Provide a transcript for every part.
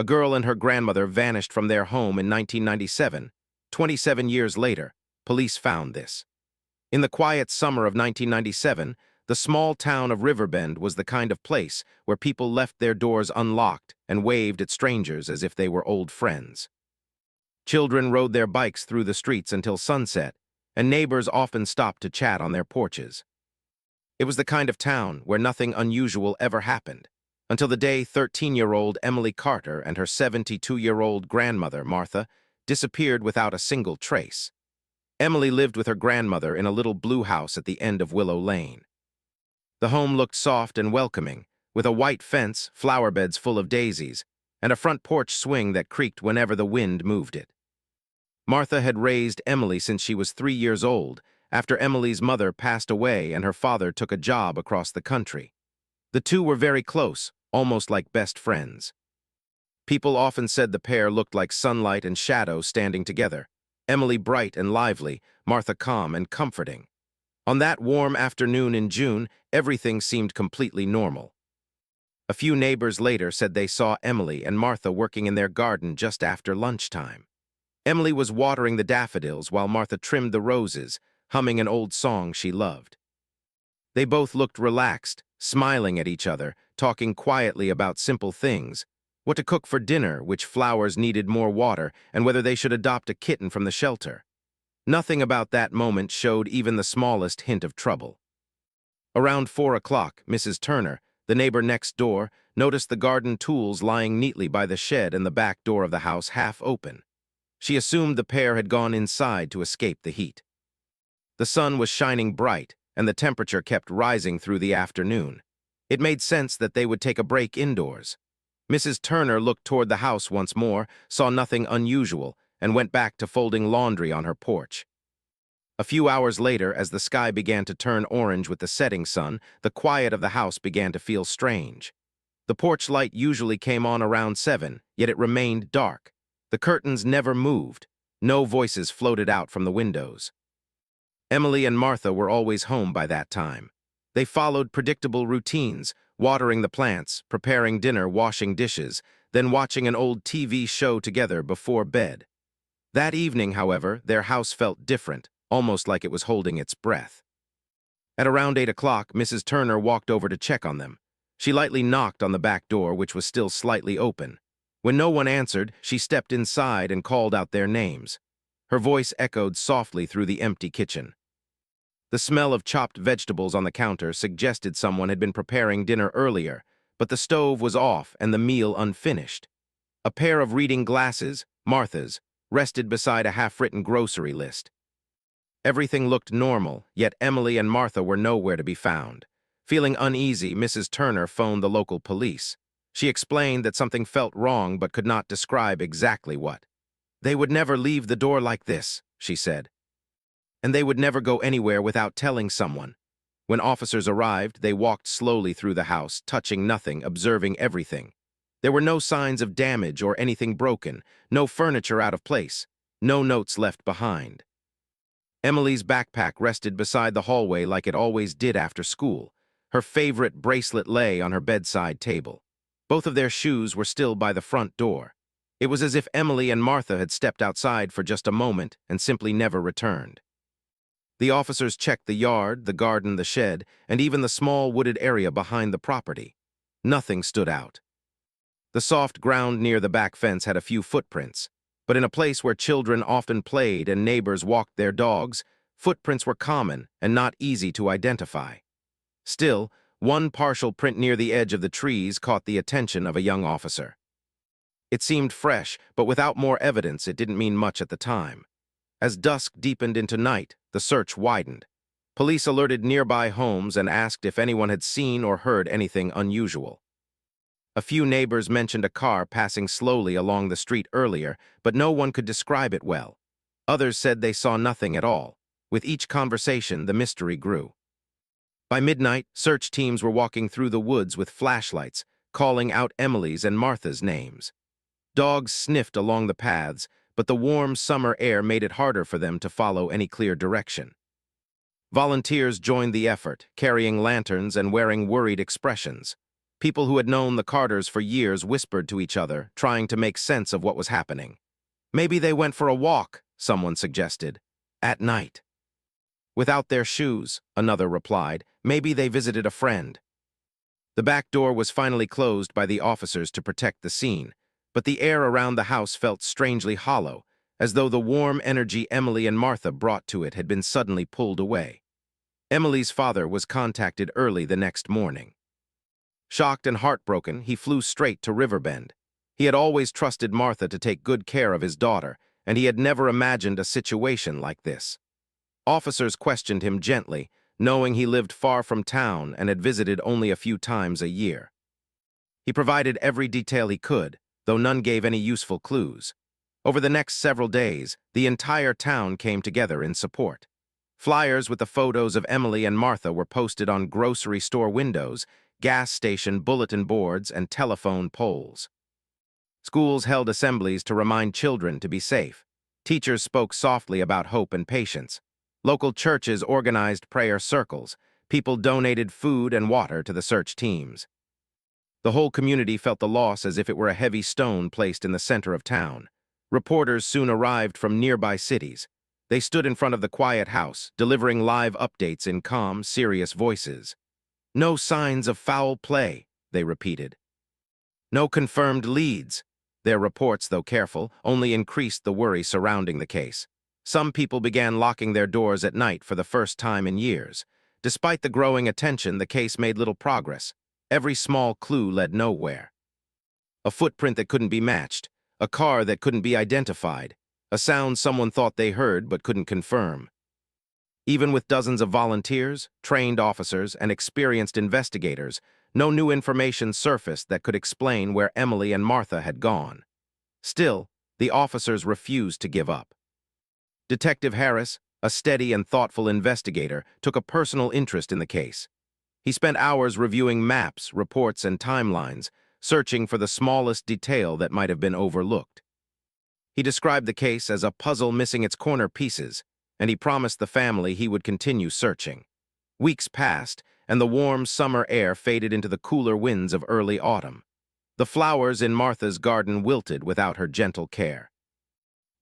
A girl and her grandmother vanished from their home in 1997. 27 years later, police found this. In the quiet summer of 1997, the small town of Riverbend was the kind of place where people left their doors unlocked and waved at strangers as if they were old friends. Children rode their bikes through the streets until sunset, and neighbors often stopped to chat on their porches. It was the kind of town where nothing unusual ever happened, until the day 13-year-old Emily Carter and her 72-year-old grandmother, Martha, disappeared without a single trace. Emily lived with her grandmother in a little blue house at the end of Willow Lane. The home looked soft and welcoming, with a white fence, flower beds full of daisies, and a front porch swing that creaked whenever the wind moved it. Martha had raised Emily since she was 3 years old, after Emily's mother passed away and her father took a job across the country. The two were very close, almost like best friends. People often said the pair looked like sunlight and shadow standing together, Emily bright and lively, Martha calm and comforting. On that warm afternoon in June, everything seemed completely normal. A few neighbors later said they saw Emily and Martha working in their garden just after lunchtime. Emily was watering the daffodils while Martha trimmed the roses, humming an old song she loved. They both looked relaxed, smiling at each other, talking quietly about simple things, what to cook for dinner, which flowers needed more water, and whether they should adopt a kitten from the shelter. Nothing about that moment showed even the smallest hint of trouble. Around 4 o'clock, Mrs. Turner, the neighbor next door, noticed the garden tools lying neatly by the shed and the back door of the house half open. She assumed the pair had gone inside to escape the heat. The sun was shining bright, and the temperature kept rising through the afternoon. It made sense that they would take a break indoors. Mrs. Turner looked toward the house once more, saw nothing unusual, and went back to folding laundry on her porch. A few hours later, as the sky began to turn orange with the setting sun, the quiet of the house began to feel strange. The porch light usually came on around 7, yet it remained dark. The curtains never moved. No voices floated out from the windows. Emily and Martha were always home by that time. They followed predictable routines, watering the plants, preparing dinner, washing dishes, then watching an old TV show together before bed. That evening, however, their house felt different, almost like it was holding its breath. At around 8 o'clock, Mrs. Turner walked over to check on them. She lightly knocked on the back door, which was still slightly open. When no one answered, she stepped inside and called out their names. Her voice echoed softly through the empty kitchen. The smell of chopped vegetables on the counter suggested someone had been preparing dinner earlier, but the stove was off and the meal unfinished. A pair of reading glasses, Martha's, rested beside a half-written grocery list. Everything looked normal, yet Emily and Martha were nowhere to be found. Feeling uneasy, Mrs. Turner phoned the local police. She explained that something felt wrong but could not describe exactly what. "They would never leave the door like this," she said. "And they would never go anywhere without telling someone." When officers arrived, they walked slowly through the house, touching nothing, observing everything. There were no signs of damage or anything broken, no furniture out of place, no notes left behind. Emily's backpack rested beside the hallway like it always did after school. Her favorite bracelet lay on her bedside table. Both of their shoes were still by the front door. It was as if Emily and Martha had stepped outside for just a moment and simply never returned. The officers checked the yard, the garden, the shed, and even the small wooded area behind the property. Nothing stood out. The soft ground near the back fence had a few footprints, but in a place where children often played and neighbors walked their dogs, footprints were common and not easy to identify. Still, one partial print near the edge of the trees caught the attention of a young officer. It seemed fresh, but without more evidence, it didn't mean much at the time. As dusk deepened into night, the search widened. Police alerted nearby homes and asked if anyone had seen or heard anything unusual. A few neighbors mentioned a car passing slowly along the street earlier, but no one could describe it well. Others said they saw nothing at all. With each conversation, the mystery grew. By midnight, search teams were walking through the woods with flashlights, calling out Emily's and Martha's names. Dogs sniffed along the paths, but the warm summer air made it harder for them to follow any clear direction. Volunteers joined the effort, carrying lanterns and wearing worried expressions. People who had known the Carters for years whispered to each other, trying to make sense of what was happening. Maybe they went for a walk, someone suggested. At night. Without their shoes, another replied. Maybe they visited a friend. The back door was finally closed by the officers to protect the scene, but the air around the house felt strangely hollow, as though the warm energy Emily and Martha brought to it had been suddenly pulled away. Emily's father was contacted early the next morning. Shocked and heartbroken, he flew straight to Riverbend. He had always trusted Martha to take good care of his daughter, and he had never imagined a situation like this. Officers questioned him gently, knowing he lived far from town and had visited only a few times a year. He provided every detail he could, though none gave any useful clues. Over the next several days, the entire town came together in support. Flyers with the photos of Emily and Martha were posted on grocery store windows, gas station bulletin boards, and telephone poles. Schools held assemblies to remind children to be safe. Teachers spoke softly about hope and patience. Local churches organized prayer circles. People donated food and water to the search teams. The whole community felt the loss as if it were a heavy stone placed in the center of town. Reporters soon arrived from nearby cities. They stood in front of the quiet house, delivering live updates in calm, serious voices. No signs of foul play, they repeated. No confirmed leads. Their reports, though careful, only increased the worry surrounding the case. Some people began locking their doors at night for the first time in years. Despite the growing attention, the case made little progress. Every small clue led nowhere. A footprint that couldn't be matched, a car that couldn't be identified, a sound someone thought they heard but couldn't confirm. Even with dozens of volunteers, trained officers, and experienced investigators, no new information surfaced that could explain where Emily and Martha had gone. Still, the officers refused to give up. Detective Harris, a steady and thoughtful investigator, took a personal interest in the case. He spent hours reviewing maps, reports, and timelines, searching for the smallest detail that might have been overlooked. He described the case as a puzzle missing its corner pieces, and he promised the family he would continue searching. Weeks passed, and the warm summer air faded into the cooler winds of early autumn. The flowers in Martha's garden wilted without her gentle care.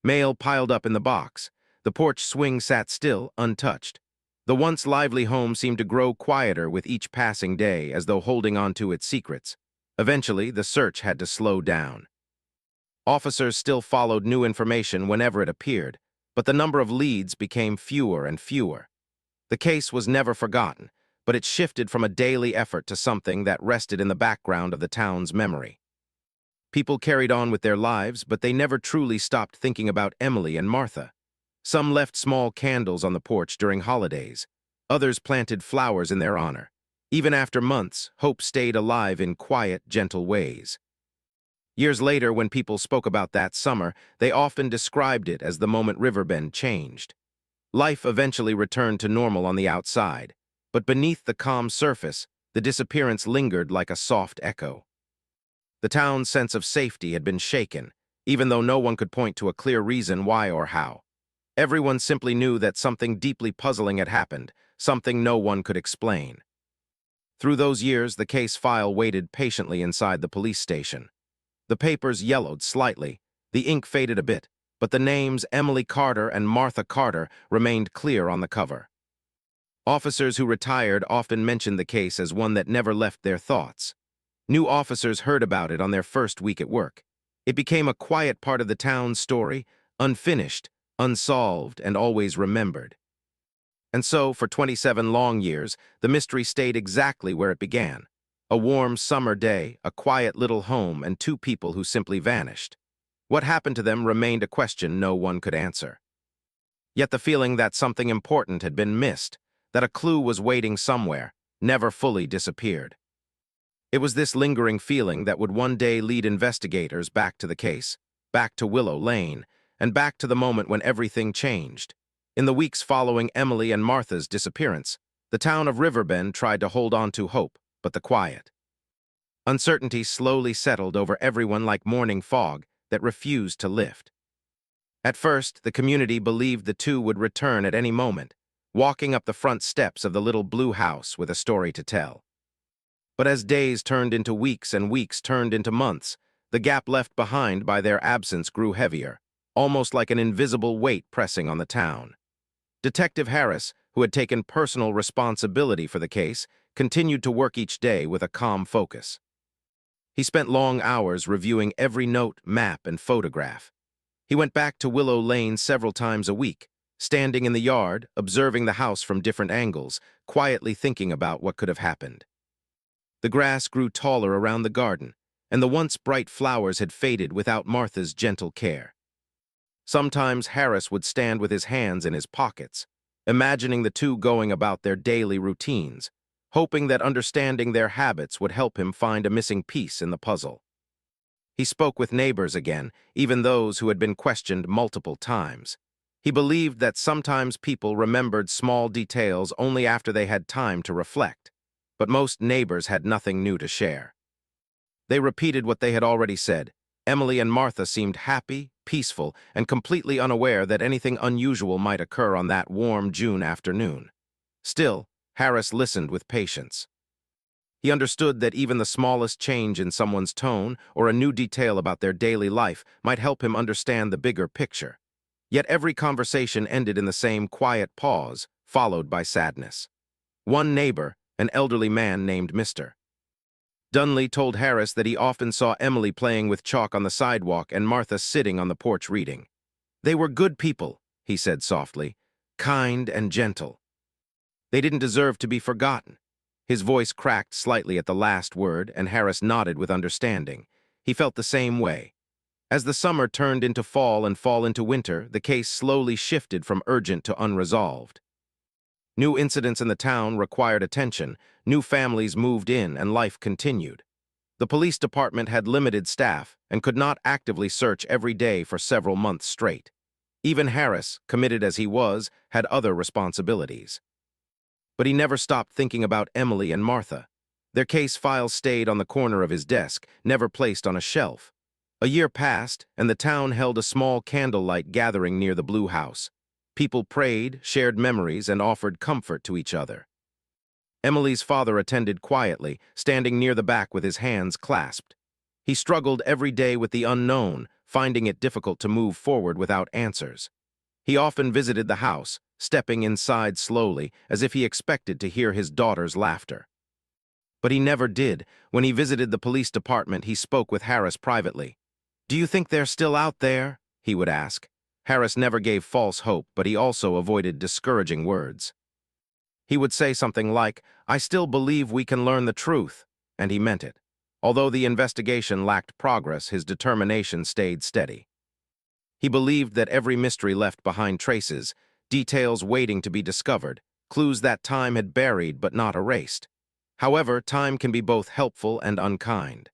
Mail piled up in the box. The porch swing sat still, untouched. The once lively home seemed to grow quieter with each passing day, as though holding on to its secrets. Eventually, the search had to slow down. Officers still followed new information whenever it appeared, but the number of leads became fewer and fewer. The case was never forgotten, but it shifted from a daily effort to something that rested in the background of the town's memory. People carried on with their lives, but they never truly stopped thinking about Emily and Martha. Some left small candles on the porch during holidays. Others planted flowers in their honor. Even after months, hope stayed alive in quiet, gentle ways. Years later, when people spoke about that summer, they often described it as the moment Riverbend changed. Life eventually returned to normal on the outside, but beneath the calm surface, the disappearance lingered like a soft echo. The town's sense of safety had been shaken, even though no one could point to a clear reason why or how. Everyone simply knew that something deeply puzzling had happened, something no one could explain. Through those years, the case file waited patiently inside the police station. The papers yellowed slightly, the ink faded a bit, but the names Emily Carter and Martha Carter remained clear on the cover. Officers who retired often mentioned the case as one that never left their thoughts. New officers heard about it on their first week at work. It became a quiet part of the town's story, unfinished, unsolved, and always remembered. And so, for 27 long years, the mystery stayed exactly where it began. A warm summer day, a quiet little home, and two people who simply vanished. What happened to them remained a question no one could answer. Yet the feeling that something important had been missed, that a clue was waiting somewhere, never fully disappeared. It was this lingering feeling that would one day lead investigators back to the case, back to Willow Lane, and back to the moment when everything changed. In the weeks following Emily and Martha's disappearance, the town of Riverbend tried to hold on to hope, but the quiet. Uncertainty slowly settled over everyone like morning fog that refused to lift. At first, the community believed the two would return at any moment, walking up the front steps of the little blue house with a story to tell. But as days turned into weeks and weeks turned into months, the gap left behind by their absence grew heavier, almost like an invisible weight pressing on the town. Detective Harris, who had taken personal responsibility for the case, continued to work each day with a calm focus. He spent long hours reviewing every note, map, and photograph. He went back to Willow Lane several times a week, standing in the yard, observing the house from different angles, quietly thinking about what could have happened. The grass grew taller around the garden, and the once bright flowers had faded without Martha's gentle care. Sometimes Harris would stand with his hands in his pockets, imagining the two going about their daily routines, hoping that understanding their habits would help him find a missing piece in the puzzle. He spoke with neighbors again, even those who had been questioned multiple times. He believed that sometimes people remembered small details only after they had time to reflect, but most neighbors had nothing new to share. They repeated what they had already said. Emily and Martha seemed happy, peaceful, and completely unaware that anything unusual might occur on that warm June afternoon. Still, Harris listened with patience. He understood that even the smallest change in someone's tone or a new detail about their daily life might help him understand the bigger picture. Yet every conversation ended in the same quiet pause, followed by sadness. One neighbor, an elderly man named Mr. Dunley, told Harris that he often saw Emily playing with chalk on the sidewalk and Martha sitting on the porch reading. They were good people, he said softly, kind and gentle. They didn't deserve to be forgotten. His voice cracked slightly at the last word, and Harris nodded with understanding. He felt the same way. As the summer turned into fall and fall into winter, the case slowly shifted from urgent to unresolved. New incidents in the town required attention, new families moved in, and life continued. The police department had limited staff and could not actively search every day for several months straight. Even Harris, committed as he was, had other responsibilities. But he never stopped thinking about Emily and Martha. Their case files stayed on the corner of his desk, never placed on a shelf. A year passed, and the town held a small candlelight gathering near the Blue House. People prayed, shared memories, and offered comfort to each other. Emily's father attended quietly, standing near the back with his hands clasped. He struggled every day with the unknown, finding it difficult to move forward without answers. He often visited the house, stepping inside slowly, as if he expected to hear his daughter's laughter. But he never did. When he visited the police department, he spoke with Harris privately. "Do you think they're still out there?" he would ask. Harris never gave false hope, but he also avoided discouraging words. He would say something like, "I still believe we can learn the truth," and he meant it. Although the investigation lacked progress, his determination stayed steady. He believed that every mystery left behind traces, details waiting to be discovered, clues that time had buried but not erased. However, time can be both helpful and unkind.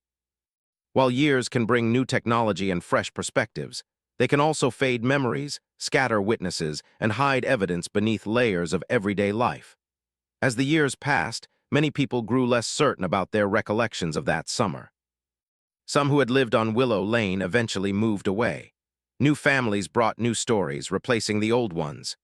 While years can bring new technology and fresh perspectives, they can also fade memories, scatter witnesses, and hide evidence beneath layers of everyday life. As the years passed, many people grew less certain about their recollections of that summer. Some who had lived on Willow Lane eventually moved away. New families brought new stories, replacing the old ones.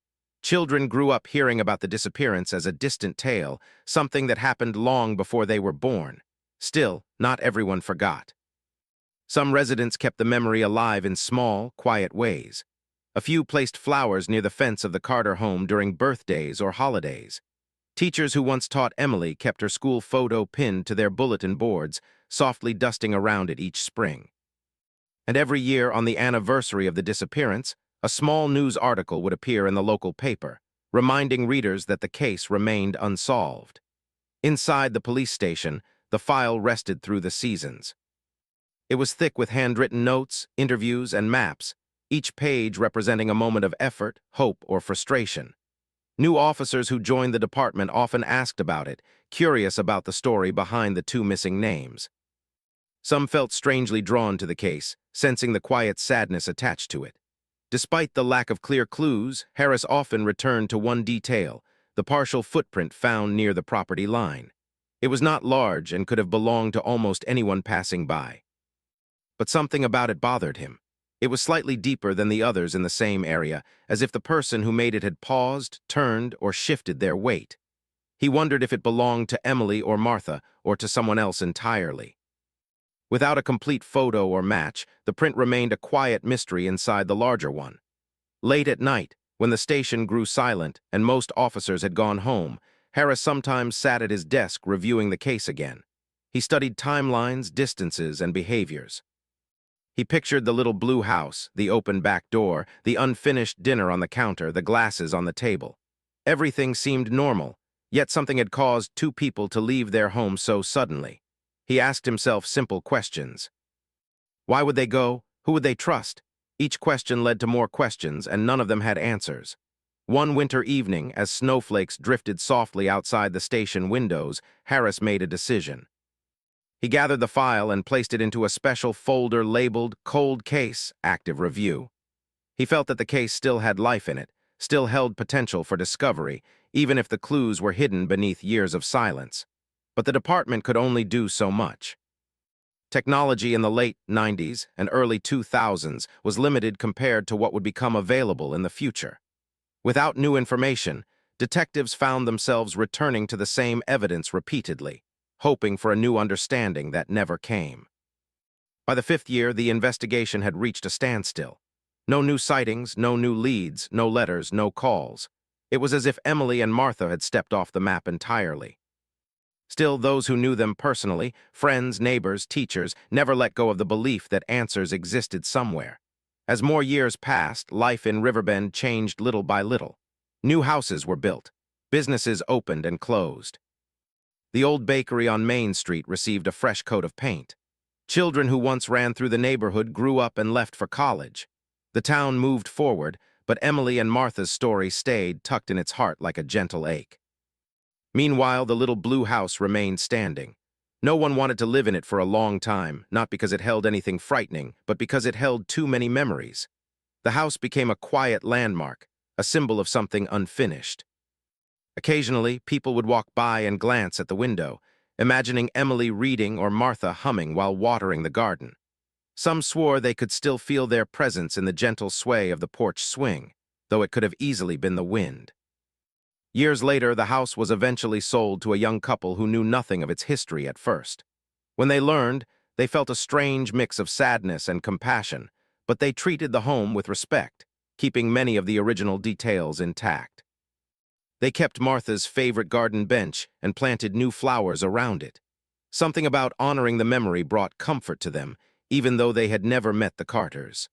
Children grew up hearing about the disappearance as a distant tale, something that happened long before they were born. Still, not everyone forgot. Some residents kept the memory alive in small, quiet ways. A few placed flowers near the fence of the Carter home during birthdays or holidays. Teachers who once taught Emily kept her school photo pinned to their bulletin boards, softly dusting around it each spring. And every year on the anniversary of the disappearance, a small news article would appear in the local paper, reminding readers that the case remained unsolved. Inside the police station, the file rested through the seasons. It was thick with handwritten notes, interviews, and maps, each page representing a moment of effort, hope, or frustration. New officers who joined the department often asked about it, curious about the story behind the two missing names. Some felt strangely drawn to the case, sensing the quiet sadness attached to it. Despite the lack of clear clues, Harris often returned to one detail, the partial footprint found near the property line. It was not large and could have belonged to almost anyone passing by. But something about it bothered him. It was slightly deeper than the others in the same area, as if the person who made it had paused, turned, or shifted their weight. He wondered if it belonged to Emily or Martha, or to someone else entirely. Without a complete photo or match, the print remained a quiet mystery inside the larger one. Late at night, when the station grew silent and most officers had gone home, Harris sometimes sat at his desk reviewing the case again. He studied timelines, distances, and behaviors. He pictured the little blue house, the open back door, the unfinished dinner on the counter, the glasses on the table. Everything seemed normal, yet something had caused two people to leave their home so suddenly. He asked himself simple questions. Why would they go? Who would they trust? Each question led to more questions, and none of them had answers. One winter evening, as snowflakes drifted softly outside the station windows, Harris made a decision. He gathered the file and placed it into a special folder labeled Cold Case, Active Review. He felt that the case still had life in it, still held potential for discovery, even if the clues were hidden beneath years of silence. But the department could only do so much. Technology in the late 90s and early 2000s was limited compared to what would become available in the future. Without new information, detectives found themselves returning to the same evidence repeatedly, hoping for a new understanding that never came. By the fifth year, the investigation had reached a standstill. No new sightings, no new leads, no letters, no calls. It was as if Emily and Martha had stepped off the map entirely. Still, those who knew them personally, friends, neighbors, teachers, never let go of the belief that answers existed somewhere. As more years passed, life in Riverbend changed little by little. New houses were built. Businesses opened and closed. The old bakery on Main Street received a fresh coat of paint. Children who once ran through the neighborhood grew up and left for college. The town moved forward, but Emily and Martha's story stayed tucked in its heart like a gentle ache. Meanwhile, the little blue house remained standing. No one wanted to live in it for a long time, not because it held anything frightening, but because it held too many memories. The house became a quiet landmark, a symbol of something unfinished. Occasionally, people would walk by and glance at the window, imagining Emily reading or Martha humming while watering the garden. Some swore they could still feel their presence in the gentle sway of the porch swing, though it could have easily been the wind. Years later, the house was eventually sold to a young couple who knew nothing of its history at first. When they learned, they felt a strange mix of sadness and compassion, but they treated the home with respect, keeping many of the original details intact. They kept Martha's favorite garden bench and planted new flowers around it. Something about honoring the memory brought comfort to them, even though they had never met the Carters.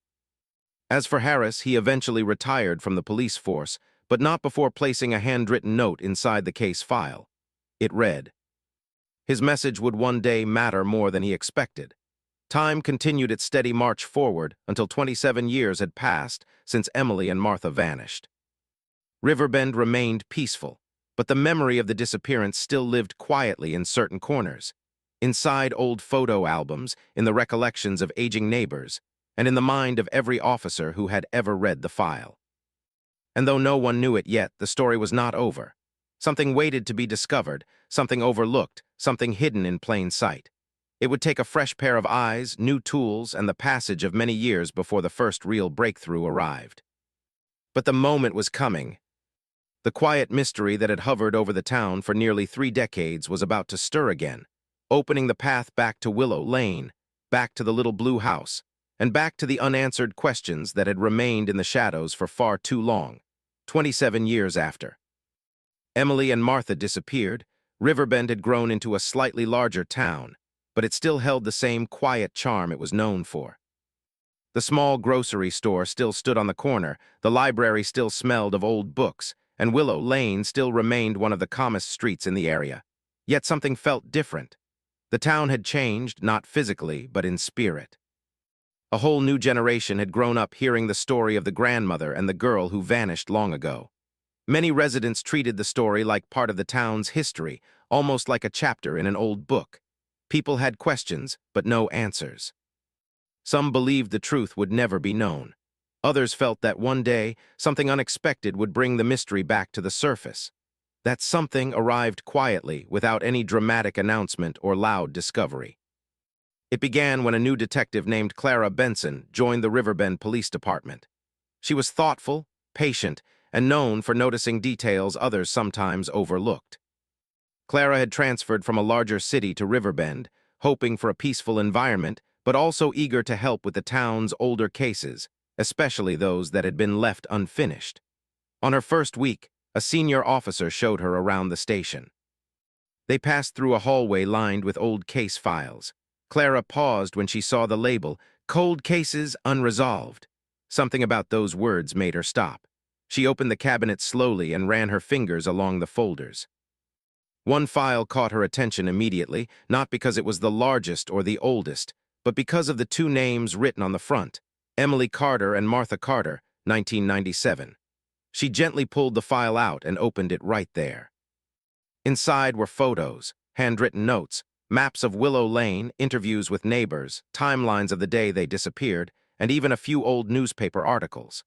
As for Harris, he eventually retired from the police force, but not before placing a handwritten note inside the case file. It read, his message would one day matter more than he expected. Time continued its steady march forward until 27 years had passed since Emily and Martha vanished. Riverbend remained peaceful, but the memory of the disappearance still lived quietly in certain corners, inside old photo albums, in the recollections of aging neighbors, and in the mind of every officer who had ever read the file. And though no one knew it yet, the story was not over. Something waited to be discovered, something overlooked, something hidden in plain sight. It would take a fresh pair of eyes, new tools, and the passage of many years before the first real breakthrough arrived. But the moment was coming. The quiet mystery that had hovered over the town for nearly 3 decades was about to stir again, opening the path back to Willow Lane, back to the little blue house, and back to the unanswered questions that had remained in the shadows for far too long, 27 years after. Emily and Martha disappeared. Riverbend had grown into a slightly larger town, but it still held the same quiet charm it was known for. The small grocery store still stood on the corner, the library still smelled of old books, and Willow Lane still remained one of the calmest streets in the area. Yet something felt different. The town had changed, not physically, but in spirit. A whole new generation had grown up hearing the story of the grandmother and the girl who vanished long ago. Many residents treated the story like part of the town's history, almost like a chapter in an old book. People had questions, but no answers. Some believed the truth would never be known. Others felt that one day, something unexpected would bring the mystery back to the surface. That something arrived quietly, without any dramatic announcement or loud discovery. It began when a new detective named Clara Benson joined the Riverbend Police Department. She was thoughtful, patient, and known for noticing details others sometimes overlooked. Clara had transferred from a larger city to Riverbend, hoping for a peaceful environment, but also eager to help with the town's older cases, especially those that had been left unfinished. On her first week, a senior officer showed her around the station. They passed through a hallway lined with old case files. Clara paused when she saw the label, "Cold Cases Unresolved." Something about those words made her stop. She opened the cabinet slowly and ran her fingers along the folders. One file caught her attention immediately, not because it was the largest or the oldest, but because of the two names written on the front, Emily Carter and Martha Carter, 1997. She gently pulled the file out and opened it right there. Inside were photos, handwritten notes, maps of Willow Lane, interviews with neighbors, timelines of the day they disappeared, and even a few old newspaper articles.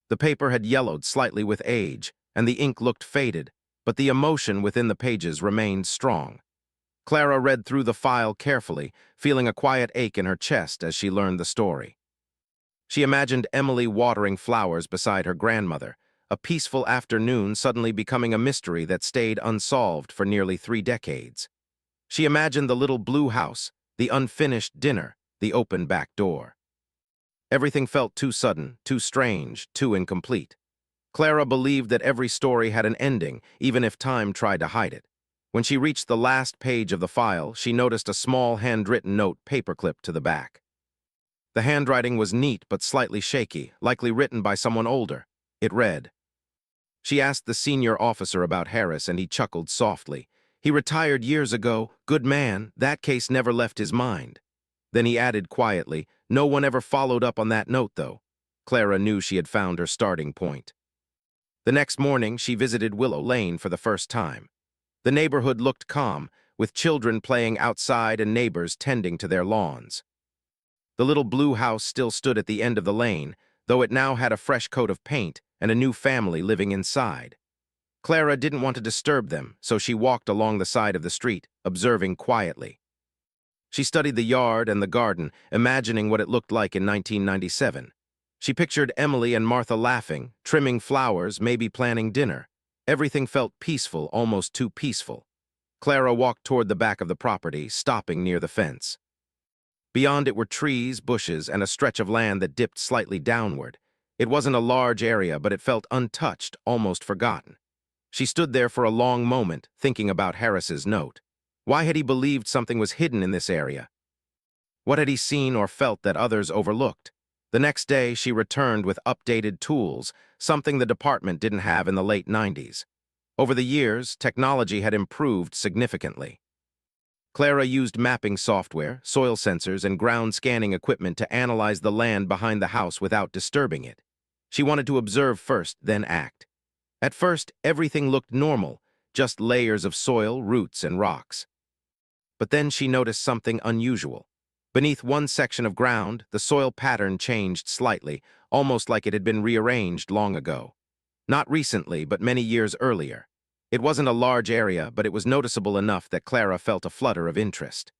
The paper had yellowed slightly with age, and the ink looked faded, but the emotion within the pages remained strong. Clara read through the file carefully, feeling a quiet ache in her chest as she learned the story. She imagined Emily watering flowers beside her grandmother, a peaceful afternoon suddenly becoming a mystery that stayed unsolved for nearly 3 decades. She imagined the little blue house, the unfinished dinner, the open back door. Everything felt too sudden, too strange, too incomplete. Clara believed that every story had an ending, even if time tried to hide it. When she reached the last page of the file, she noticed a small handwritten note paperclipped to the back. The handwriting was neat but slightly shaky, likely written by someone older. It read. She asked the senior officer about Harris, and he chuckled softly. "He retired years ago. Good man. That case never left his mind." Then he added quietly, "No one ever followed up on that note, though." Clara knew she had found her starting point. The next morning, she visited Willow Lane for the first time. The neighborhood looked calm, with children playing outside and neighbors tending to their lawns. The little blue house still stood at the end of the lane, though it now had a fresh coat of paint and a new family living inside. Clara didn't want to disturb them, so she walked along the side of the street, observing quietly. She studied the yard and the garden, imagining what it looked like in 1997. She pictured Emily and Martha laughing, trimming flowers, maybe planning dinner. Everything felt peaceful, almost too peaceful. Clara walked toward the back of the property, stopping near the fence. Beyond it were trees, bushes, and a stretch of land that dipped slightly downward. It wasn't a large area, but it felt untouched, almost forgotten. She stood there for a long moment, thinking about Harris's note. Why had he believed something was hidden in this area? What had he seen or felt that others overlooked? The next day, she returned with updated tools, something the department didn't have in the late 90s. Over the years, technology had improved significantly. Clara used mapping software, soil sensors, and ground scanning equipment to analyze the land behind the house without disturbing it. She wanted to observe first, then act. At first, everything looked normal, just layers of soil, roots, and rocks. But then she noticed something unusual. Beneath one section of ground, the soil pattern changed slightly, almost like it had been rearranged long ago. Not recently, but many years earlier. It wasn't a large area, but it was noticeable enough that Clara felt a flutter of interest.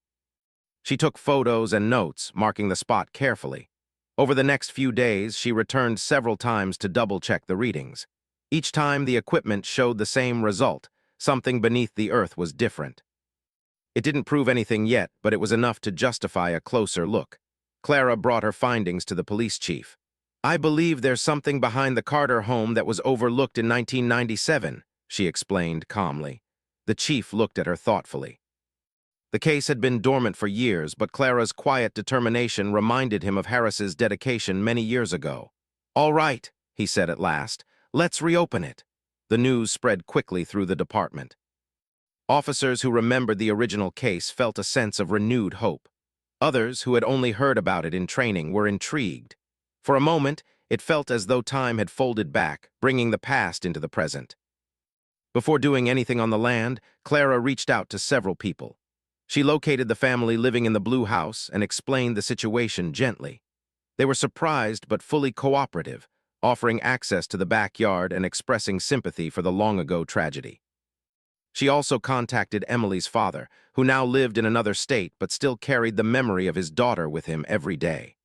She took photos and notes, marking the spot carefully. Over the next few days, she returned several times to double-check the readings. Each time, the equipment showed the same result. Something beneath the earth was different. It didn't prove anything yet, but it was enough to justify a closer look. Clara brought her findings to the police chief. "I believe there's something behind the Carter home that was overlooked in 1997, she explained calmly. The chief looked at her thoughtfully. The case had been dormant for years, but Clara's quiet determination reminded him of Harris's dedication many years ago. "All right," he said at last, "let's reopen it." The news spread quickly through the department. Officers who remembered the original case felt a sense of renewed hope. Others, who had only heard about it in training, were intrigued. For a moment, it felt as though time had folded back, bringing the past into the present. Before doing anything on the land, Clara reached out to several people. She located the family living in the blue house and explained the situation gently. They were surprised but fully cooperative, offering access to the backyard and expressing sympathy for the long-ago tragedy. She also contacted Emily's father, who now lived in another state but still carried the memory of his daughter with him every day.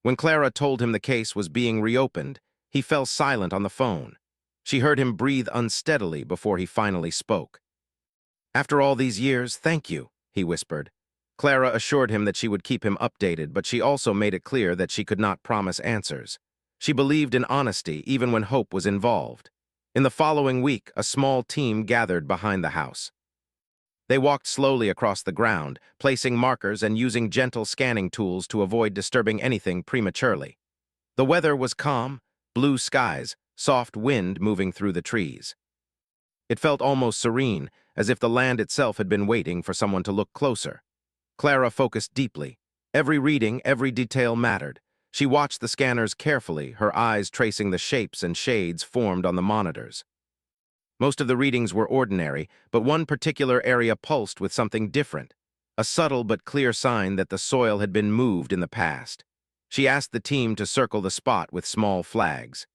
When Clara told him the case was being reopened, he fell silent on the phone. She heard him breathe unsteadily before he finally spoke. "After all these years, thank you," he whispered. Clara assured him that she would keep him updated, but she also made it clear that she could not promise answers. She believed in honesty even when hope was involved. In the following week, a small team gathered behind the house. They walked slowly across the ground, placing markers and using gentle scanning tools to avoid disturbing anything prematurely. The weather was calm, blue skies, soft wind moving through the trees. It felt almost serene, as if the land itself had been waiting for someone to look closer. Clara focused deeply. Every reading, every detail mattered. She watched the scanners carefully, her eyes tracing the shapes and shades formed on the monitors. Most of the readings were ordinary, but one particular area pulsed with something different, a subtle but clear sign that the soil had been moved in the past. She asked the team to circle the spot with small flags.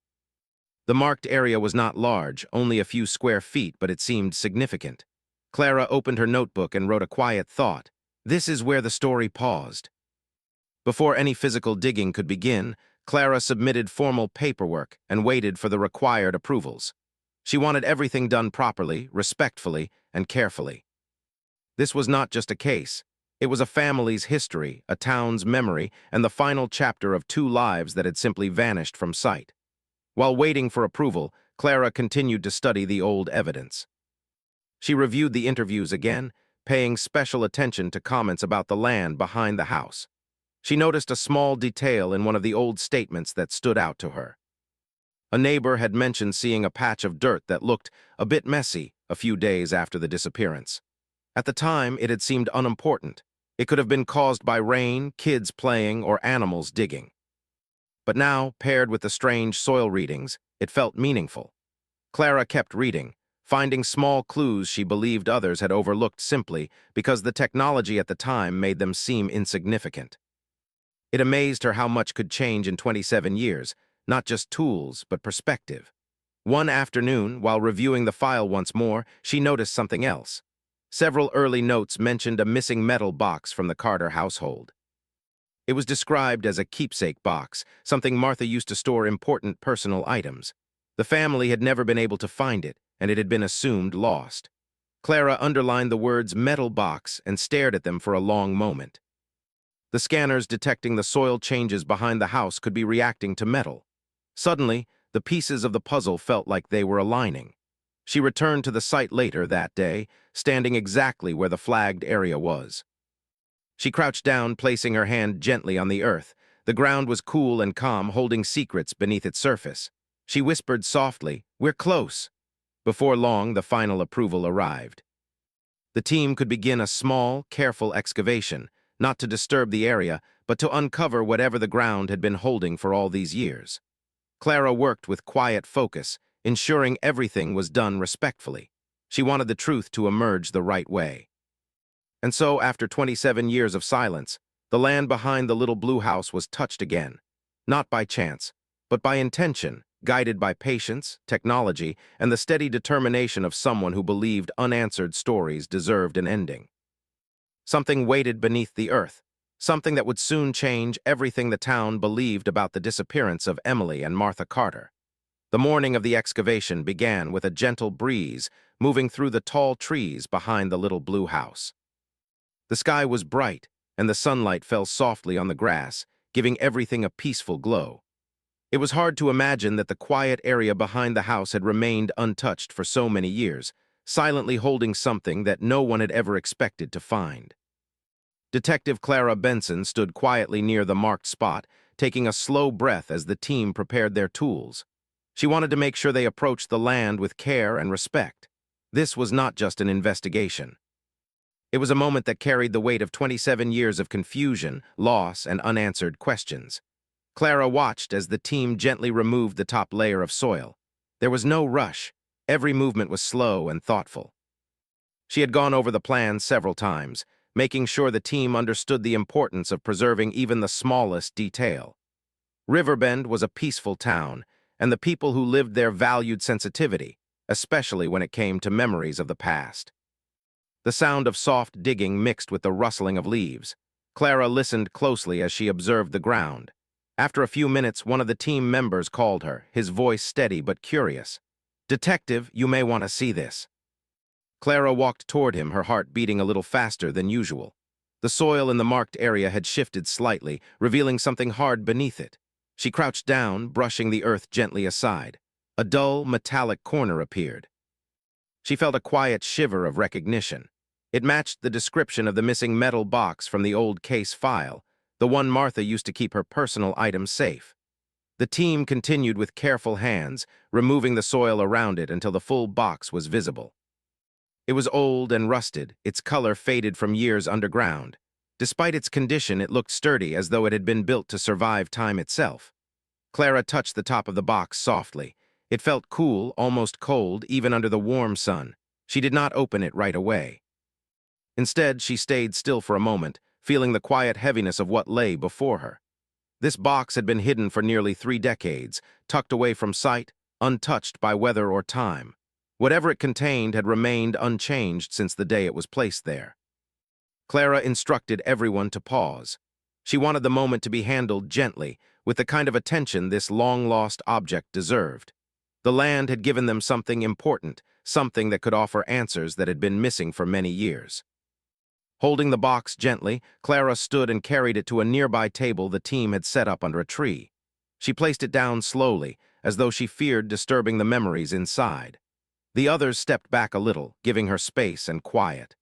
The marked area was not large, only a few square feet, but it seemed significant. Clara opened her notebook and wrote a quiet thought. This is where the story paused. Before any physical digging could begin, Clara submitted formal paperwork and waited for the required approvals. She wanted everything done properly, respectfully, and carefully. This was not just a case. It was a family's history, a town's memory, and the final chapter of two lives that had simply vanished from sight. While waiting for approval, Clara continued to study the old evidence. She reviewed the interviews again, paying special attention to comments about the land behind the house. She noticed a small detail in one of the old statements that stood out to her. A neighbor had mentioned seeing a patch of dirt that looked a bit messy a few days after the disappearance. At the time, it had seemed unimportant. It could have been caused by rain, kids playing, or animals digging. But now, paired with the strange soil readings, it felt meaningful. Clara kept reading, finding small clues she believed others had overlooked simply because the technology at the time made them seem insignificant. It amazed her how much could change in 27 years, not just tools, but perspective. One afternoon, while reviewing the file once more, she noticed something else. Several early notes mentioned a missing metal box from the Carter household. It was described as a keepsake box, something Martha used to store important personal items. The family had never been able to find it, and it had been assumed lost. Clara underlined the words metal box and stared at them for a long moment. The scanners detecting the soil changes behind the house could be reacting to metal. Suddenly, the pieces of the puzzle felt like they were aligning. She returned to the site later that day, standing exactly where the flagged area was. She crouched down, placing her hand gently on the earth. The ground was cool and calm, holding secrets beneath its surface. She whispered softly, "We're close." Before long, the final approval arrived. The team could begin a small, careful excavation, not to disturb the area, but to uncover whatever the ground had been holding for all these years. Clara worked with quiet focus, ensuring everything was done respectfully. She wanted the truth to emerge the right way. And so, after 27 years of silence, the land behind the little blue house was touched again, not by chance, but by intention, guided by patience, technology, and the steady determination of someone who believed unanswered stories deserved an ending. Something waited beneath the earth, something that would soon change everything the town believed about the disappearance of Emily and Martha Carter. The morning of the excavation began with a gentle breeze moving through the tall trees behind the little blue house. The sky was bright, and the sunlight fell softly on the grass, giving everything a peaceful glow. It was hard to imagine that the quiet area behind the house had remained untouched for so many years, silently holding something that no one had ever expected to find. Detective Clara Benson stood quietly near the marked spot, taking a slow breath as the team prepared their tools. She wanted to make sure they approached the land with care and respect. This was not just an investigation. It was a moment that carried the weight of 27 years of confusion, loss, and unanswered questions. Clara watched as the team gently removed the top layer of soil. There was no rush. Every movement was slow and thoughtful. She had gone over the plan several times, making sure the team understood the importance of preserving even the smallest detail. Riverbend was a peaceful town, and the people who lived there valued sensitivity, especially when it came to memories of the past. The sound of soft digging mixed with the rustling of leaves. Clara listened closely as she observed the ground. After a few minutes, one of the team members called her, his voice steady but curious. "Detective, you may want to see this." Clara walked toward him, her heart beating a little faster than usual. The soil in the marked area had shifted slightly, revealing something hard beneath it. She crouched down, brushing the earth gently aside. A dull, metallic corner appeared. She felt a quiet shiver of recognition. It matched the description of the missing metal box from the old case file, the one Martha used to keep her personal items safe. The team continued with careful hands, removing the soil around it until the full box was visible. It was old and rusted, its color faded from years underground. Despite its condition, it looked sturdy, as though it had been built to survive time itself. Clara touched the top of the box softly. It felt cool, almost cold, even under the warm sun. She did not open it right away. Instead, she stayed still for a moment, feeling the quiet heaviness of what lay before her. This box had been hidden for nearly 3 decades, tucked away from sight, untouched by weather or time. Whatever it contained had remained unchanged since the day it was placed there. Clara instructed everyone to pause. She wanted the moment to be handled gently, with the kind of attention this long-lost object deserved. The land had given them something important, something that could offer answers that had been missing for many years. Holding the box gently, Clara stood and carried it to a nearby table the team had set up under a tree. She placed it down slowly, as though she feared disturbing the memories inside. The others stepped back a little, giving her space and quiet.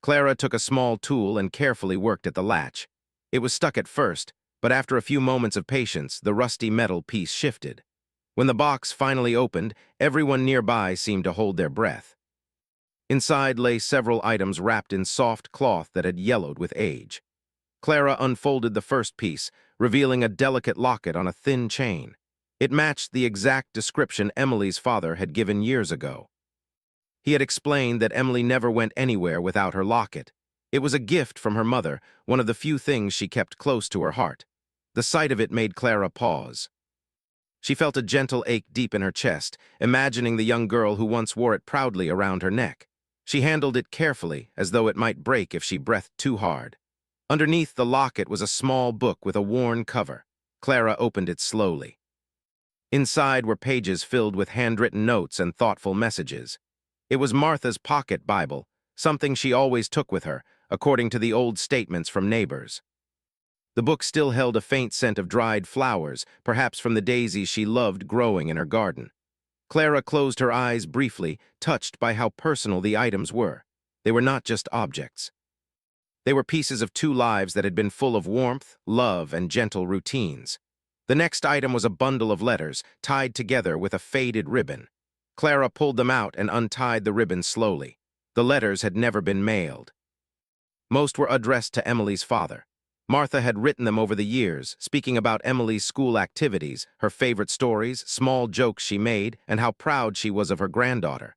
Clara took a small tool and carefully worked at the latch. It was stuck at first, but after a few moments of patience, the rusty metal piece shifted. When the box finally opened, everyone nearby seemed to hold their breath. Inside lay several items wrapped in soft cloth that had yellowed with age. Clara unfolded the first piece, revealing a delicate locket on a thin chain. It matched the exact description Emily's father had given years ago. He had explained that Emily never went anywhere without her locket. It was a gift from her mother, one of the few things she kept close to her heart. The sight of it made Clara pause. She felt a gentle ache deep in her chest, imagining the young girl who once wore it proudly around her neck. She handled it carefully, as though it might break if she breathed too hard. Underneath the locket was a small book with a worn cover. Clara opened it slowly. Inside were pages filled with handwritten notes and thoughtful messages. It was Martha's pocket Bible, something she always took with her, according to the old statements from neighbors. The book still held a faint scent of dried flowers, perhaps from the daisies she loved growing in her garden. Clara closed her eyes briefly, touched by how personal the items were. They were not just objects. They were pieces of 2 lives that had been full of warmth, love, and gentle routines. The next item was a bundle of letters, tied together with a faded ribbon. Clara pulled them out and untied the ribbon slowly. The letters had never been mailed. Most were addressed to Emily's father. Martha had written them over the years, speaking about Emily's school activities, her favorite stories, small jokes she made, and how proud she was of her granddaughter.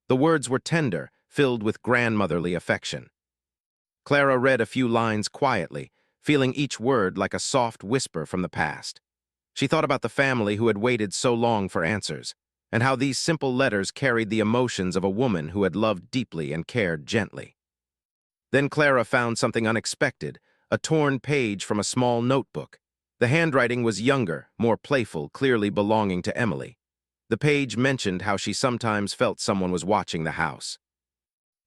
The words were tender, filled with grandmotherly affection. Clara read a few lines quietly, feeling each word like a soft whisper from the past. She thought about the family who had waited so long for answers, and how these simple letters carried the emotions of a woman who had loved deeply and cared gently. Then Clara found something unexpected, a torn page from a small notebook. The handwriting was younger, more playful, clearly belonging to Emily. The page mentioned how she sometimes felt someone was watching the house.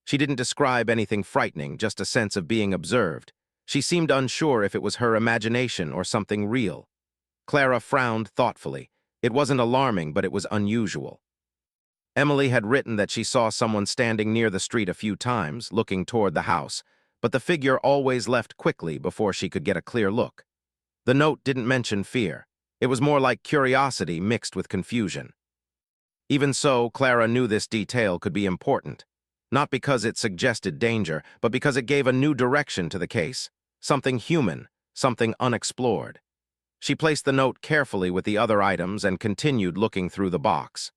She didn't describe anything frightening, just a sense of being observed. She seemed unsure if it was her imagination or something real. Clara frowned thoughtfully. It wasn't alarming, but it was unusual. Emily had written that she saw someone standing near the street a few times, looking toward the house, but the figure always left quickly before she could get a clear look. The note didn't mention fear. It was more like curiosity mixed with confusion. Even so, Clara knew this detail could be important, not because it suggested danger, but because it gave a new direction to the case, something human, something unexplored. She placed the note carefully with the other items and continued looking through the box.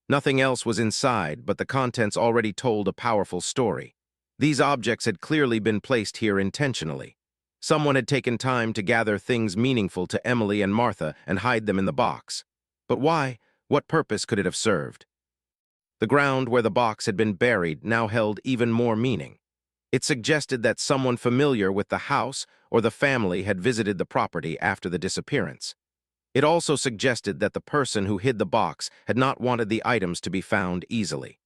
Nothing else was inside, but the contents already told a powerful story. These objects had clearly been placed here intentionally. Someone had taken time to gather things meaningful to Emily and Martha and hide them in the box. But why? What purpose could it have served? The ground where the box had been buried now held even more meaning. It suggested that someone familiar with the house or the family had visited the property after the disappearance. It also suggested that the person who hid the box had not wanted the items to be found easily.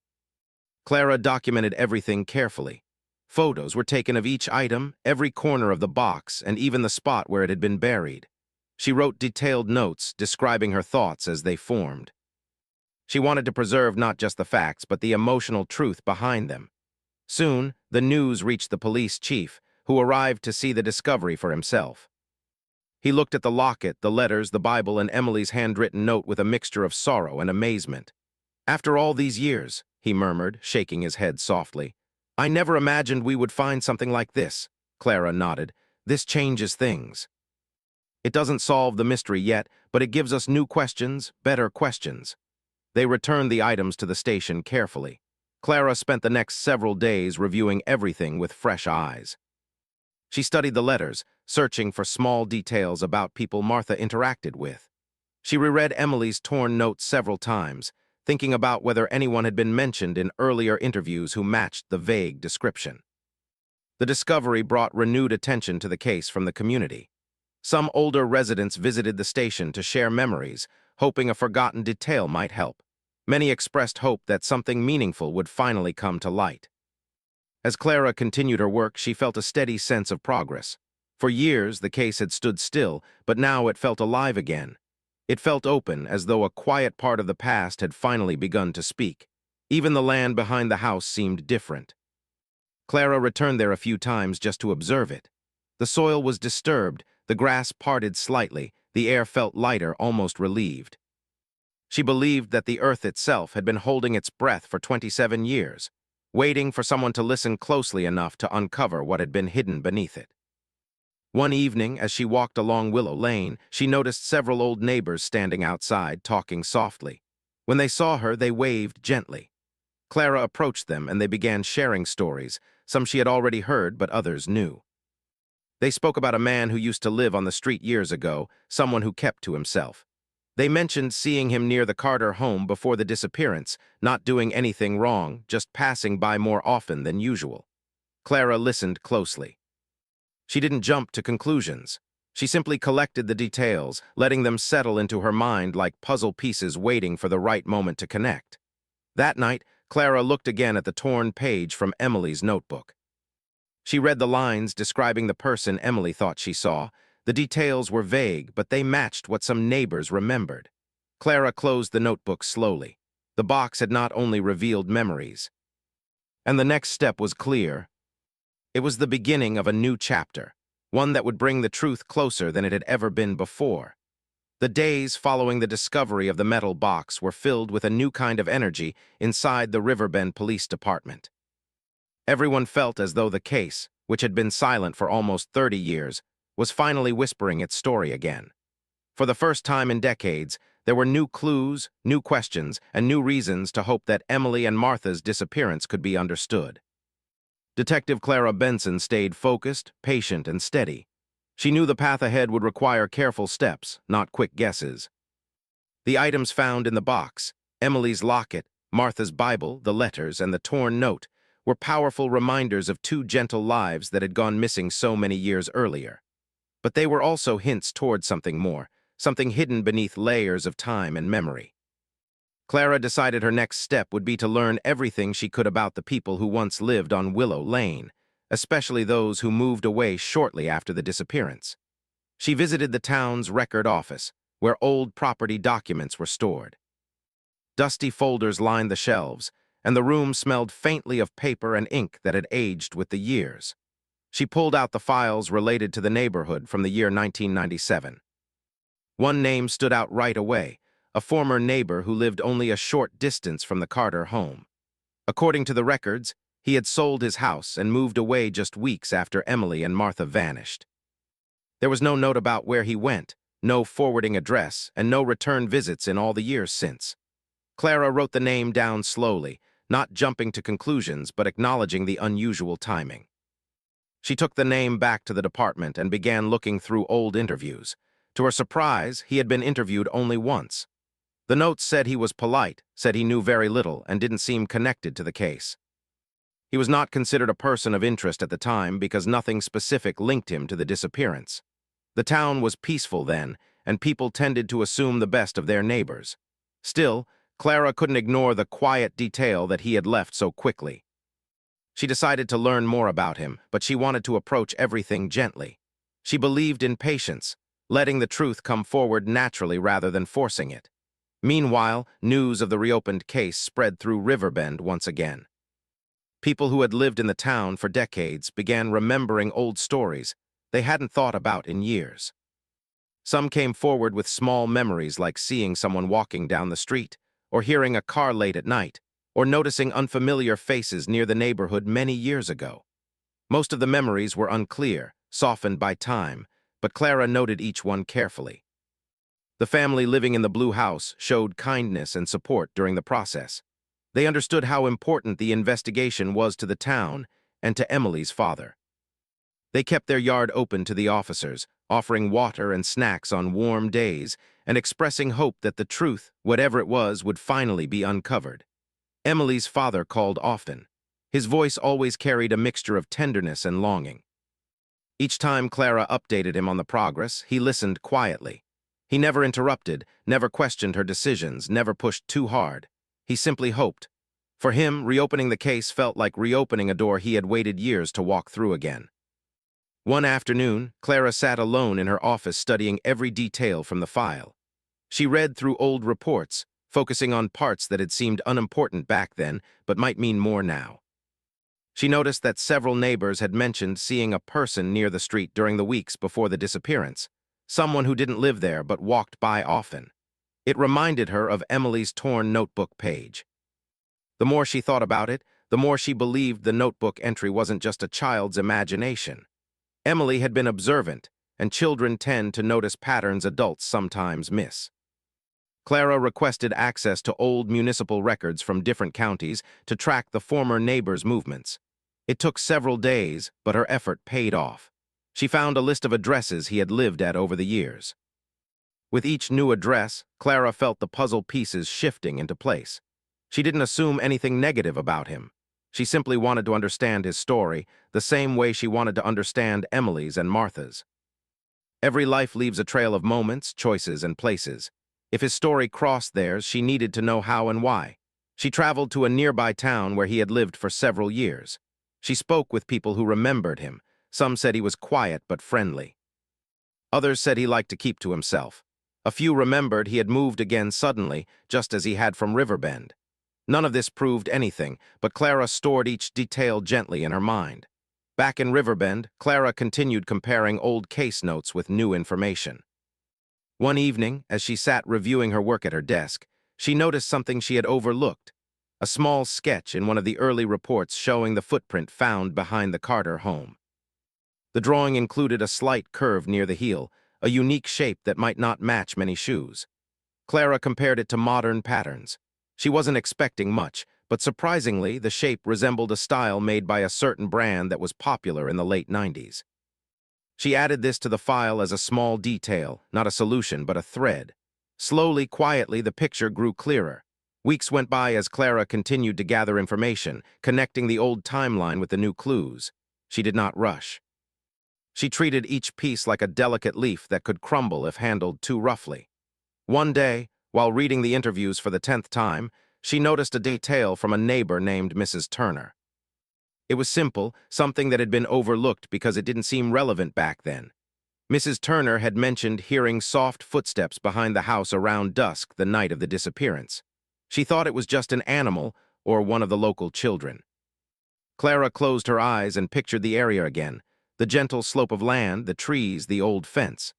Clara documented everything carefully. Photos were taken of each item, every corner of the box, and even the spot where it had been buried. She wrote detailed notes describing her thoughts as they formed. She wanted to preserve not just the facts, but the emotional truth behind them. Soon, the news reached the police chief, who arrived to see the discovery for himself. He looked at the locket, the letters, the Bible, and Emily's handwritten note with a mixture of sorrow and amazement. "After all these years," he murmured, shaking his head softly, "I never imagined we would find something like this." Clara nodded. "This changes things. It doesn't solve the mystery yet, but it gives us new questions, better questions." They returned the items to the station carefully. Clara spent the next several days reviewing everything with fresh eyes. She studied the letters, searching for small details about people Martha interacted with. She reread Emily's torn notes several times, thinking about whether anyone had been mentioned in earlier interviews who matched the vague description. The discovery brought renewed attention to the case from the community. Some older residents visited the station to share memories, hoping a forgotten detail might help. Many expressed hope that something meaningful would finally come to light. As Clara continued her work, she felt a steady sense of progress. For years, the case had stood still, but now it felt alive again. It felt open, as though a quiet part of the past had finally begun to speak. Even the land behind the house seemed different. Clara returned there a few times just to observe it. The soil was disturbed, the grass parted slightly, the air felt lighter, almost relieved. She believed that the earth itself had been holding its breath for 27 years, waiting for someone to listen closely enough to uncover what had been hidden beneath it. One evening, as she walked along Willow Lane, she noticed several old neighbors standing outside, talking softly. When they saw her, they waved gently. Clara approached them, and they began sharing stories, some she had already heard, but others new. They spoke about a man who used to live on the street years ago, someone who kept to himself. They mentioned seeing him near the Carter home before the disappearance, not doing anything wrong, just passing by more often than usual. Clara listened closely. She didn't jump to conclusions. She simply collected the details, letting them settle into her mind like puzzle pieces waiting for the right moment to connect. That night, Clara looked again at the torn page from Emily's notebook. She read the lines describing the person Emily thought she saw. The details were vague, but they matched what some neighbors remembered. Clara closed the notebook slowly. The box had not only revealed memories. And the next step was clear. It was the beginning of a new chapter, one that would bring the truth closer than it had ever been before. The days following the discovery of the metal box were filled with a new kind of energy inside the Riverbend Police Department. Everyone felt as though the case, which had been silent for almost 30 years, was finally whispering its story again. For the first time in decades, there were new clues, new questions, and new reasons to hope that Emily and Martha's disappearance could be understood. Detective Clara Benson stayed focused, patient, and steady. She knew the path ahead would require careful steps, not quick guesses. The items found in the box, Emily's locket, Martha's Bible, the letters, and the torn note, were powerful reminders of two gentle lives that had gone missing so many years earlier. But they were also hints toward something more, something hidden beneath layers of time and memory. Clara decided her next step would be to learn everything she could about the people who once lived on Willow Lane, especially those who moved away shortly after the disappearance. She visited the town's record office, where old property documents were stored. Dusty folders lined the shelves, and the room smelled faintly of paper and ink that had aged with the years. She pulled out the files related to the neighborhood from the year 1997. One name stood out right away, a former neighbor who lived only a short distance from the Carter home. According to the records, he had sold his house and moved away just weeks after Emily and Martha vanished. There was no note about where he went, no forwarding address, and no return visits in all the years since. Clara wrote the name down slowly, not jumping to conclusions but acknowledging the unusual timing. She took the name back to the department and began looking through old interviews. To her surprise, he had been interviewed only once. The notes said he was polite, said he knew very little, and didn't seem connected to the case. He was not considered a person of interest at the time because nothing specific linked him to the disappearance. The town was peaceful then, and people tended to assume the best of their neighbors. Still, Clara couldn't ignore the quiet detail that he had left so quickly. She decided to learn more about him, but she wanted to approach everything gently. She believed in patience, letting the truth come forward naturally rather than forcing it. Meanwhile, news of the reopened case spread through Riverbend once again. People who had lived in the town for decades began remembering old stories they hadn't thought about in years. Some came forward with small memories like seeing someone walking down the street, or hearing a car late at night, or noticing unfamiliar faces near the neighborhood many years ago. Most of the memories were unclear, softened by time, but Clara noted each one carefully. The family living in the blue house showed kindness and support during the process. They understood how important the investigation was to the town and to Emily's father. They kept their yard open to the officers, offering water and snacks on warm days and expressing hope that the truth, whatever it was, would finally be uncovered. Emily's father called often. His voice always carried a mixture of tenderness and longing. Each time Clara updated him on the progress, he listened quietly. He never interrupted, never questioned her decisions, never pushed too hard. He simply hoped. For him, reopening the case felt like reopening a door he had waited years to walk through again. One afternoon, Clara sat alone in her office studying every detail from the file. She read through old reports, focusing on parts that had seemed unimportant back then but might mean more now. She noticed that several neighbors had mentioned seeing a person near the street during the weeks before the disappearance, someone who didn't live there but walked by often. It reminded her of Emily's torn notebook page. The more she thought about it, the more she believed the notebook entry wasn't just a child's imagination. Emily had been observant, and children tend to notice patterns adults sometimes miss. Clara requested access to old municipal records from different counties to track the former neighbor's movements. It took several days, but her effort paid off. She found a list of addresses he had lived at over the years. With each new address, Clara felt the puzzle pieces shifting into place. She didn't assume anything negative about him. She simply wanted to understand his story, the same way she wanted to understand Emily's and Martha's. Every life leaves a trail of moments, choices, and places. If his story crossed theirs, she needed to know how and why. She traveled to a nearby town where he had lived for several years. She spoke with people who remembered him. Some said he was quiet but friendly. Others said he liked to keep to himself. A few remembered he had moved again suddenly, just as he had from Riverbend. None of this proved anything, but Clara stored each detail gently in her mind. Back in Riverbend, Clara continued comparing old case notes with new information. One evening, as she sat reviewing her work at her desk, she noticed something she had overlooked, a small sketch in one of the early reports showing the footprint found behind the Carter home. The drawing included a slight curve near the heel, a unique shape that might not match many shoes. Clara compared it to modern patterns. She wasn't expecting much, but surprisingly, the shape resembled a style made by a certain brand that was popular in the late 90s. She added this to the file as a small detail, not a solution, but a thread. Slowly, quietly, the picture grew clearer. Weeks went by as Clara continued to gather information, connecting the old timeline with the new clues. She did not rush. She treated each piece like a delicate leaf that could crumble if handled too roughly. One day, while reading the interviews for the 10th time, she noticed a detail from a neighbor named Mrs. Turner. It was simple, something that had been overlooked because it didn't seem relevant back then. Mrs. Turner had mentioned hearing soft footsteps behind the house around dusk the night of the disappearance. She thought it was just an animal or one of the local children. Clara closed her eyes and pictured the area again, the gentle slope of land, the trees, the old fence.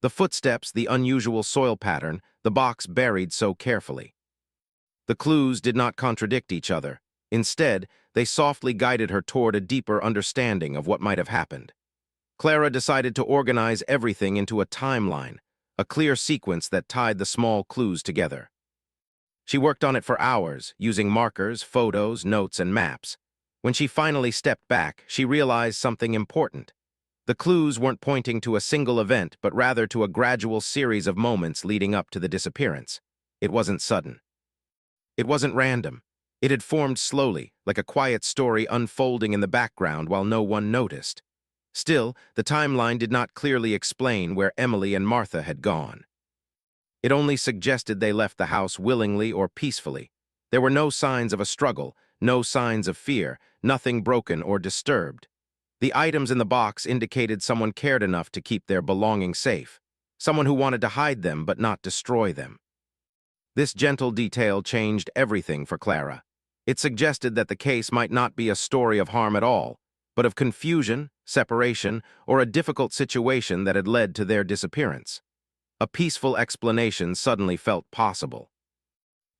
The footsteps, the unusual soil pattern, the box buried so carefully. The clues did not contradict each other. Instead, they softly guided her toward a deeper understanding of what might have happened. Clara decided to organize everything into a timeline, a clear sequence that tied the small clues together. She worked on it for hours, using markers, photos, notes, and maps. When she finally stepped back, she realized something important. The clues weren't pointing to a single event, but rather to a gradual series of moments leading up to the disappearance. It wasn't sudden. It wasn't random. It had formed slowly, like a quiet story unfolding in the background while no one noticed. Still, the timeline did not clearly explain where Emily and Martha had gone. It only suggested they left the house willingly or peacefully. There were no signs of a struggle, no signs of fear, nothing broken or disturbed. The items in the box indicated someone cared enough to keep their belongings safe, someone who wanted to hide them but not destroy them. This gentle detail changed everything for Clara. It suggested that the case might not be a story of harm at all, but of confusion, separation, or a difficult situation that had led to their disappearance. A peaceful explanation suddenly felt possible.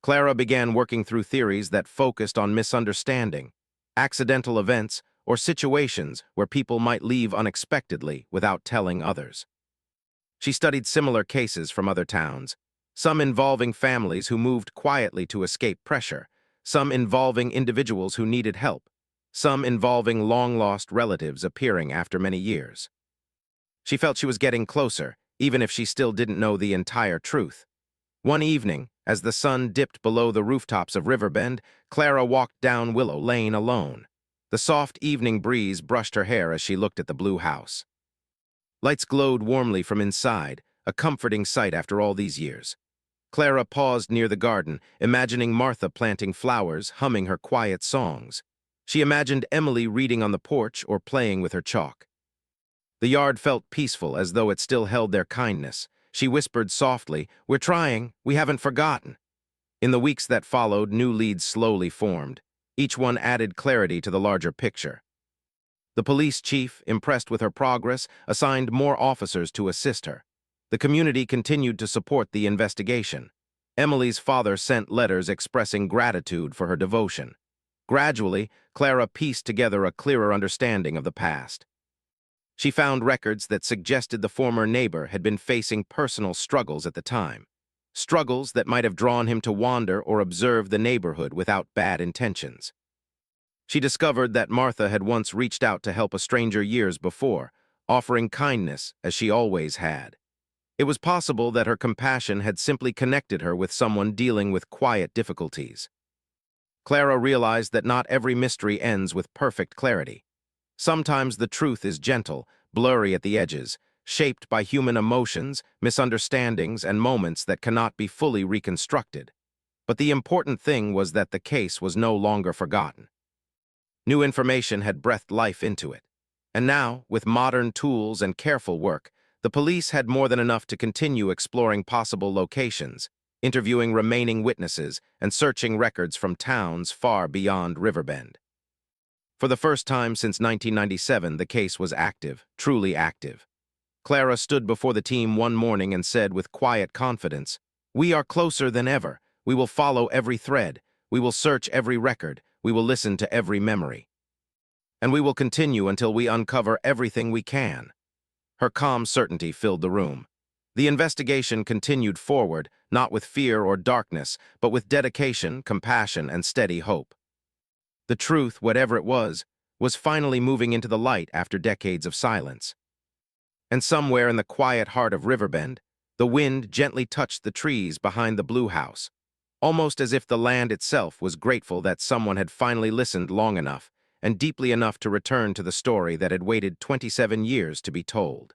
Clara began working through theories that focused on misunderstanding, accidental events, or situations where people might leave unexpectedly without telling others. She studied similar cases from other towns, some involving families who moved quietly to escape pressure, some involving individuals who needed help, some involving long-lost relatives appearing after many years. She felt she was getting closer, even if she still didn't know the entire truth. One evening, as the sun dipped below the rooftops of Riverbend, Clara walked down Willow Lane alone. The soft evening breeze brushed her hair as she looked at the blue house. Lights glowed warmly from inside, a comforting sight after all these years. Clara paused near the garden, imagining Martha planting flowers, humming her quiet songs. She imagined Emily reading on the porch or playing with her chalk. The yard felt peaceful, as though it still held their kindness. She whispered softly, "We're trying, we haven't forgotten." In the weeks that followed, new leads slowly formed. Each one added clarity to the larger picture. The police chief, impressed with her progress, assigned more officers to assist her. The community continued to support the investigation. Emily's father sent letters expressing gratitude for her devotion. Gradually, Clara pieced together a clearer understanding of the past. She found records that suggested the former neighbor had been facing personal struggles at the time, struggles that might have drawn him to wander or observe the neighborhood without bad intentions. She discovered that Martha had once reached out to help a stranger years before, offering kindness as she always had. It was possible that her compassion had simply connected her with someone dealing with quiet difficulties. Clara realized that not every mystery ends with perfect clarity. Sometimes the truth is gentle, blurry at the edges, shaped by human emotions, misunderstandings, and moments that cannot be fully reconstructed. But the important thing was that the case was no longer forgotten. New information had breathed life into it. And now, with modern tools and careful work, the police had more than enough to continue exploring possible locations, interviewing remaining witnesses, and searching records from towns far beyond Riverbend. For the first time since 1997, the case was active, truly active. Clara stood before the team one morning and said with quiet confidence, "We are closer than ever. We will follow every thread. We will search every record. We will listen to every memory. And we will continue until we uncover everything we can." Her calm certainty filled the room. The investigation continued forward, not with fear or darkness, but with dedication, compassion, and steady hope. The truth, whatever it was finally moving into the light after decades of silence. And somewhere in the quiet heart of Riverbend, the wind gently touched the trees behind the blue house, almost as if the land itself was grateful that someone had finally listened long enough and deeply enough to return to the story that had waited 27 years to be told.